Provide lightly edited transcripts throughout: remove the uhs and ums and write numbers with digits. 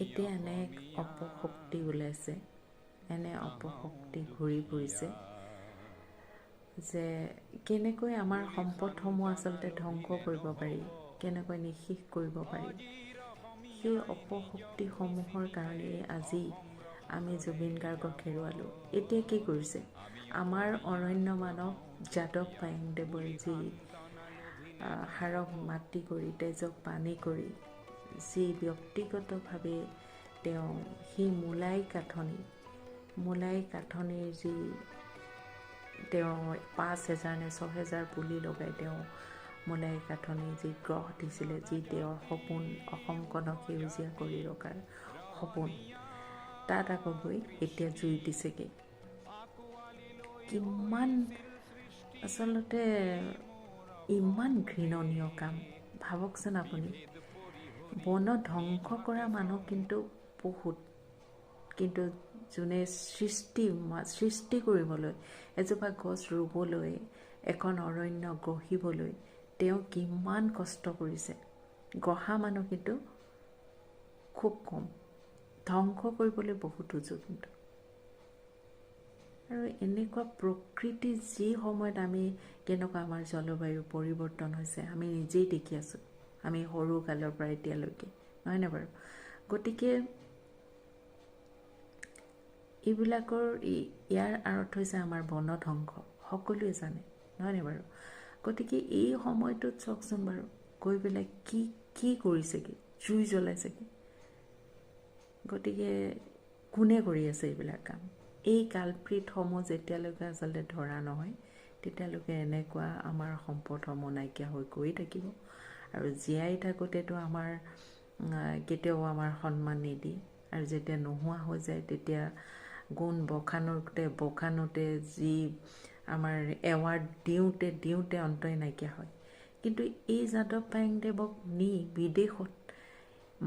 এতিয়া এনে অপশক্তি ওলাইছে, এনে অপশক্তি ঘূৰি ফুৰিছে যে কেনেকৈ আমাৰ সম্পদসমূহ আচলতে ধ্বংস কৰিব পাৰি, কেনেকৈ নিঃশেষ কৰিব পাৰি। সেই অপশক্তিসমূহৰ কাৰণেই আজি আমি জুবিন গাৰ্গক হেৰুৱালোঁ। এতিয়া কি কৰিছে আমাৰ অৰণ্য মানৱ যাদৱ পায়েংদেৱৰ যি হাড়ক মাটি কৰি তেজক পানী কৰি যি ব্যক্তিগতভাৱে তেওঁ সেই মূলাই কাঠনিৰ যি তেওঁ 5,000 নে 6,000 পুলি লগাই তেওঁ মূলাই কাঠনি যি গ্ৰহ দিছিলে, যি তেওঁৰ সপোন অসমখনক সেউজীয়া কৰি ৰখাৰ সপোন, তাত আকৌ গৈ এতিয়া জুই দিছেগৈ। কিমান আচলতে ইমান ঘৃণনীয় কাম ভাবকচোন আপুনি। বন ধ্বংস কৰা মানুহ কিন্তু বহুত, কিন্তু যোনে সৃষ্টি কৰিবলৈ, এজোপা গছ ৰুবলৈ, এখন অৰণ্য গঢ়িবলৈ তেওঁ কিমান কষ্ট কৰিছে। গঢ়া মানুহ কিন্তু খুব কম, ধ্বংস কৰিবলৈ বহুত উজু। কিন্তু আৰু এনেকুৱা প্ৰকৃতি যি সময়ত আমি কেনেকুৱা আমাৰ জলবায়ু পৰিৱৰ্তন হৈছে আমি নিজেই দেখি আছোঁ, আমি সৰু কালৰ পৰা এতিয়ালৈকে, নহয়নে বাৰু? গতিকে এইবিলাকৰ ইয়াৰ আঁৰত হৈছে আমাৰ বন ধ্বংস, সকলোৱে জানে, নহয়নে বাৰু? গতিকে এই সময়টোত চাওকচোন বাৰু, গৈ পেলাই কি কৰিছেগৈ, জুই জ্বলাইছেগৈ। গতিকে কোনে কৰি আছে এইবিলাক কাম? এই কালপ্ৰিতসমূহ যেতিয়ালৈকে আচলতে ধৰা নহয় তেতিয়ালৈকে এনেকুৱা আমাৰ সম্পদসমূহ নাইকিয়া হৈ গৈ থাকিব। আৰু জীয়াই থাকোঁতেতো আমাৰ কেতিয়াও আমাৰ সন্মান নিদিয়ে, আৰু যেতিয়া নোহোৱা হৈ যায় তেতিয়া গুণ বখানোতে যি আমাৰ এৱাৰ্ড দিওঁতে অন্তই নাইকিয়া হয়। কিন্তু এই যাদৱ পায়েংদেৱক নি বিদেশত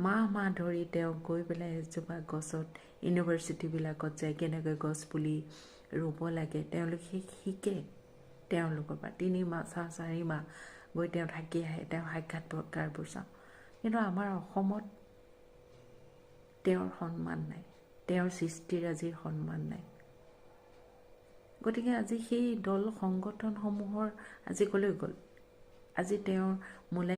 মাহ ধৰি তেওঁ গৈ পেলাই এজোপা গছত ইউনিভাৰ্চিটিবিলাকত যায় কেনেকৈ গছ পুলি ৰুব লাগে তেওঁলোকে শিকে। তেওঁলোকৰ পৰা 3 মাহ 4 মাহ গৈ তেওঁ থাকি আহে, তেওঁ সাক্ষাৎকাৰবোৰ চাওঁ। কিন্তু আমাৰ অসমত তেওঁৰ সন্মান নাই, তেওঁৰ সৃষ্টিৰাজিৰ সন্মান নাই। গতিকে আজি সেই দল সংগঠনসমূহৰ আজি ক'লৈ গ'ল? আজি তেওঁৰ মূলাই